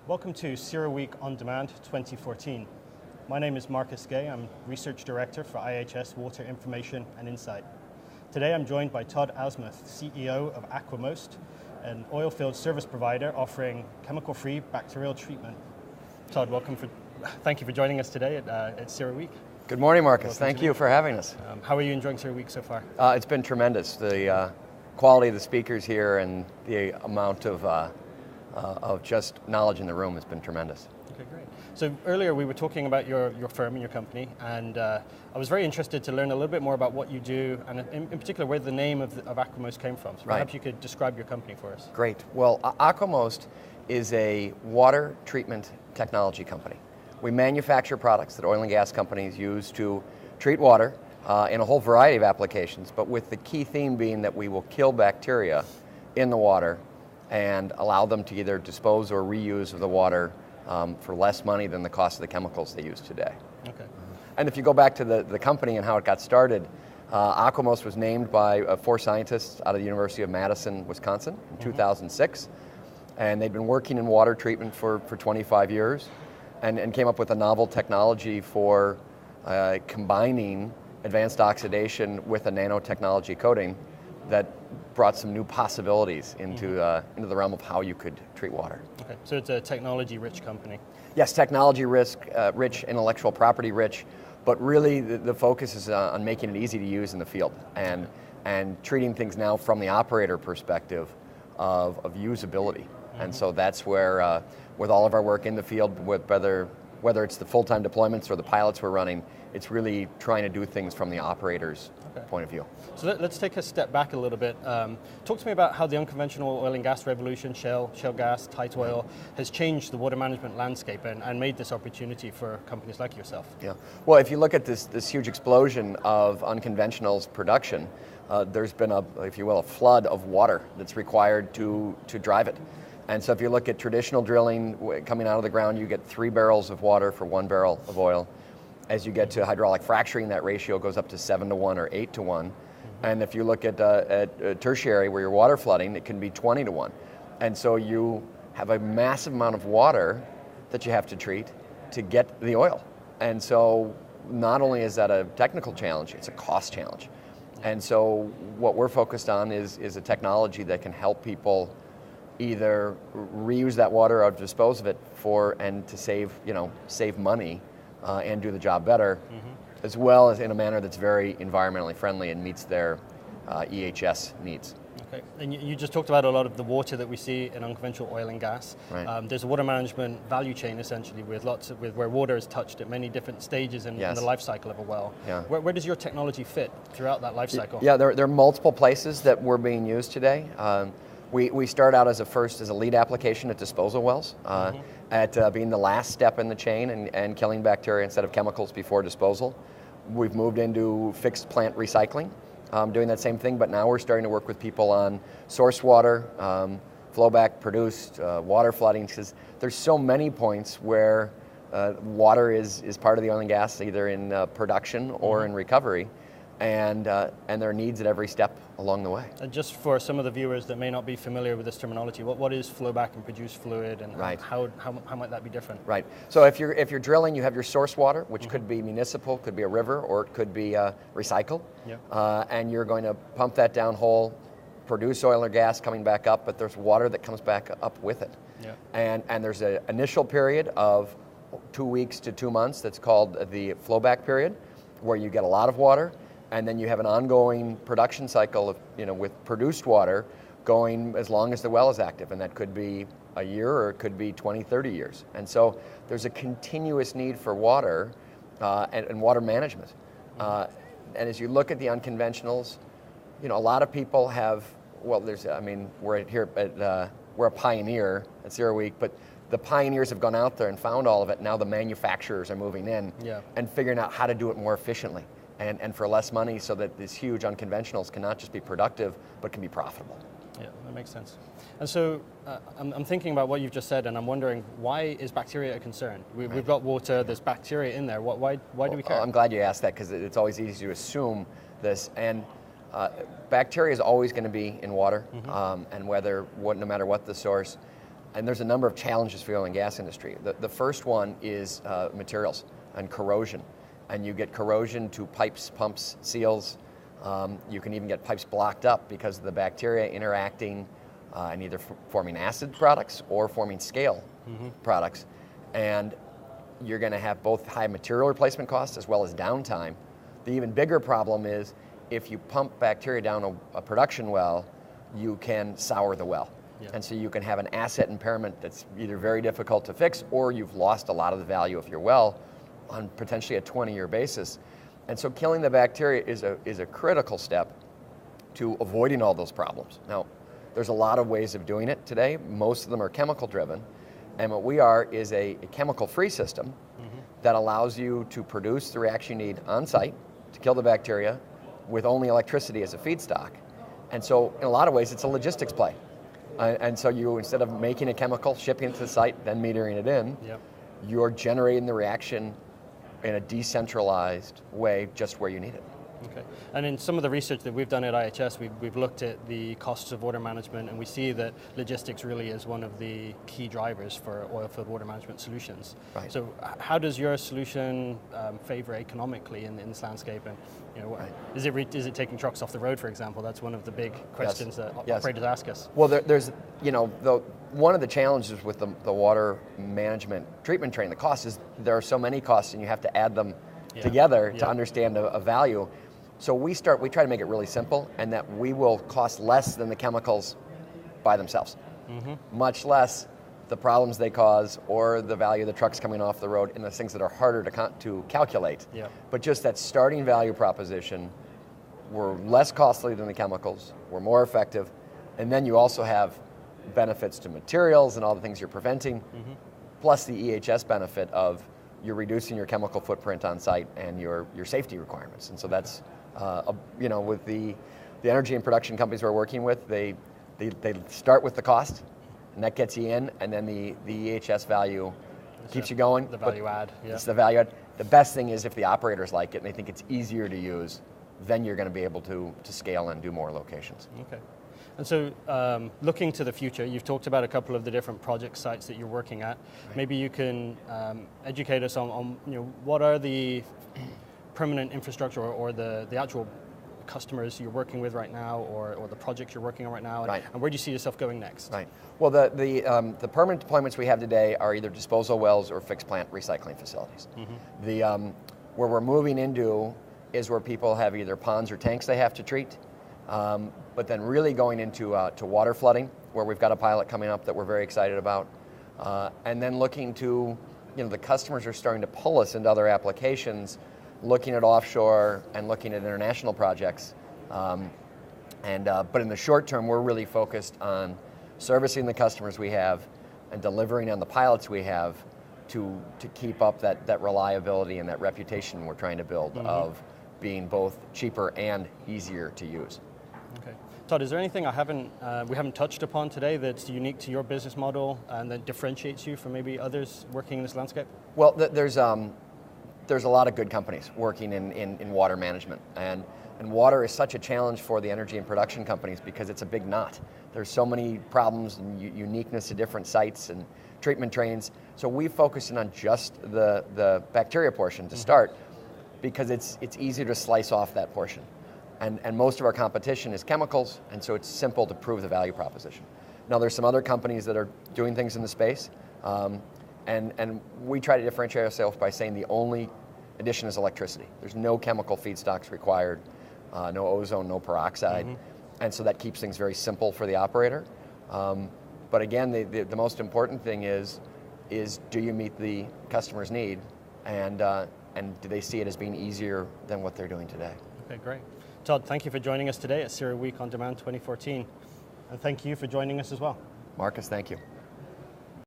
Welcome to CERAWeek On Demand 2014. My name is Marcus Gay. I'm Research Director for IHS Water Information and Insight. Today I'm joined by Todd Asmuth, CEO of AquaMost, an oilfield service provider offering chemical-free bacterial treatment. Todd, thank you for joining us today at CERAWeek. Good morning, Marcus. Thank you for having us. How are you enjoying CERAWeek so far? It's been tremendous. The quality of the speakers here and the amount of just knowledge in the room has been tremendous. Okay, great. So earlier we were talking about your firm and your company, and I was very interested to learn a little bit more about what you do, and in particular where the name of AquaMost came from. So perhaps you could describe your company for us. Great. Well, AquaMost is a water treatment technology company. We manufacture products that oil and gas companies use to treat water in a whole variety of applications, but with the key theme being that we will kill bacteria in the water and allow them to either dispose or reuse of the water for less money than the cost of the chemicals they use today. Okay. And if you go back to the company and how it got started, AquaMost was named by 4 scientists out of the University of Madison, Wisconsin in 2006, and they'd been working in water treatment for 25 years and came up with a novel technology for combining advanced oxidation with a nanotechnology coating that brought some new possibilities into the realm of how you could treat water. Okay, so it's a technology-rich company. Yes, technology-rich, intellectual property-rich, but really the focus is on making it easy to use in the field and treating things now from the operator perspective of usability. And so that's where, with all of our work in the field, whether it's the full-time deployments or the pilots we're running, it's really trying to do things from the operator's point of view. So let's take a step back a little bit. Talk to me about how the unconventional oil and gas revolution, shale gas, tight oil, has changed the water management landscape and made this opportunity for companies like yourself. Yeah. Well, if you look at this huge explosion of unconventionals production, there's been a flood of water that's required to drive it. And so if you look at traditional drilling coming out of the ground, you get 3 barrels of water for 1 barrel of oil. As you get to hydraulic fracturing, that ratio goes up to 7-to-1 or 8-to-1. And if you look at tertiary, where you're water flooding, it can be 20-to-1. And so you have a massive amount of water that you have to treat to get the oil. And so not only is that a technical challenge, it's a cost challenge. And so what we're focused on is a technology that can help people either reuse that water or dispose of it to save money and do the job better, as well as in a manner that's very environmentally friendly and meets their EHS needs. Okay, and you just talked about a lot of the water that we see in unconventional oil and gas. Right. There's a water management value chain essentially with where water is touched at many different stages in the life cycle of a well. Yeah. Where does your technology fit throughout that life cycle? Yeah, there are multiple places that we're being used today. We start out as a lead application at disposal wells, at being the last step in the chain and killing bacteria instead of chemicals before disposal. We've moved into fixed plant recycling, doing that same thing, but now we're starting to work with people on source water, flowback produced, water flooding, because there's so many points where water is part of the oil and gas, either in production or in recovery. And there are needs at every step along the way. And just for some of the viewers that may not be familiar with this terminology, what is flowback and produced fluid, and how might that be different? Right. So if you're drilling, you have your source water, which could be municipal, could be a river, or it could be recycled. Yeah. And you're going to pump that down hole, produce oil or gas coming back up, but there's water that comes back up with it. Yeah. And there's an initial period of 2 weeks to 2 months that's called the flowback period, where you get a lot of water. And then you have an ongoing production cycle with produced water going as long as the well is active, and that could be a year or it could be 20, 30 years. And so there's a continuous need for water and water management. And as you look at the unconventionals, a lot of people have, we're here at, we're a pioneer at CERAWeek, but the pioneers have gone out there and found all of it. Now the manufacturers are moving in and figuring out how to do it more efficiently. And for less money, so that these huge unconventionals can not just be productive, but can be profitable. Yeah, that makes sense. And so I'm thinking about what you've just said, and I'm wondering, why is bacteria a concern? We've got water, there's bacteria in there. Why do we care? I'm glad you asked that, because it's always easy to assume this. And bacteria is always going to be in water, and no matter what the source. And there's a number of challenges for the oil and gas industry. The first one is materials and corrosion. And you get corrosion to pipes, pumps, seals. You can even get pipes blocked up because of the bacteria interacting and either forming acid products or forming scale products. And you're going to have both high material replacement costs as well as downtime. The even bigger problem is if you pump bacteria down a production well, you can sour the well. Yeah. And so you can have an asset impairment that's either very difficult to fix or you've lost a lot of the value of your well on potentially a 20-year basis. And so killing the bacteria is a critical step to avoiding all those problems. Now, there's a lot of ways of doing it today. Most of them are chemical driven. And what we are is a chemical-free system that allows you to produce the reaction you need on site to kill the bacteria with only electricity as a feedstock. And so in a lot of ways, it's a logistics play. And so you, instead of making a chemical, shipping it to the site, then metering it in, you're generating the reaction in a decentralized way just where you need it. Okay. And in some of the research that we've done at IHS, we've looked at the costs of water management, and we see that logistics really is one of the key drivers for oilfield water management solutions. Right. So how does your solution favor economically in this landscape? And is it taking trucks off the road, for example? That's one of the big questions that operators ask us. Well, there's, one of the challenges with the water management treatment train, the cost is there are so many costs and you have to add them together to understand a value. So we try to make it really simple, and that we will cost less than the chemicals by themselves, much less the problems they cause or the value of the trucks coming off the road and the things that are harder to calculate. But just that starting value proposition, we're less costly than the chemicals, we're more effective, and then you also have benefits to materials and all the things you're preventing, plus the EHS benefit of you're reducing your chemical footprint on site and your safety requirements. And so that's, with the energy and production companies we're working with, they start with the cost, and that gets you in, and then the EHS value keeps you going. The value add. It's the value add. The best thing is if the operators like it and they think it's easier to use, then you're going to be able to scale and do more locations. Okay. And so looking to the future, you've talked about a couple of the different project sites that you're working at. Right. Maybe you can educate us on what are the permanent infrastructure or the actual customers you're working with right now, or the projects you're working on right now, and where do you see yourself going next? Right. Well, the permanent deployments we have today are either disposal wells or fixed plant recycling facilities. Where we're moving into is where people have either ponds or tanks they have to treat, but then really going into to water flooding, where we've got a pilot coming up that we're very excited about, and then looking to, the customers are starting to pull us into other applications, looking at offshore and looking at international projects, but in the short term, we're really focused on servicing the customers we have and delivering on the pilots we have to keep up that reliability and that reputation we're trying to build of being both cheaper and easier to use. Okay. Todd, is there anything we haven't touched upon today that's unique to your business model and that differentiates you from maybe others working in this landscape? Well, there's a lot of good companies working in water management, and water is such a challenge for the energy and production companies because it's a big knot. There's so many problems and uniqueness to different sites and treatment trains. So we focus in on just the bacteria portion to start, because it's easier to slice off that portion. And most of our competition is chemicals, and so it's simple to prove the value proposition. Now there's some other companies that are doing things in the space, and we try to differentiate ourselves by saying the only addition is electricity. There's no chemical feedstocks required, no ozone, no peroxide, and so that keeps things very simple for the operator. But again, the most important thing is do you meet the customer's need, and do they see it as being easier than what they're doing today? Okay, great. Todd, thank you for joining us today at CERAWeek On Demand 2014, and thank you for joining us as well. Marcus, thank you.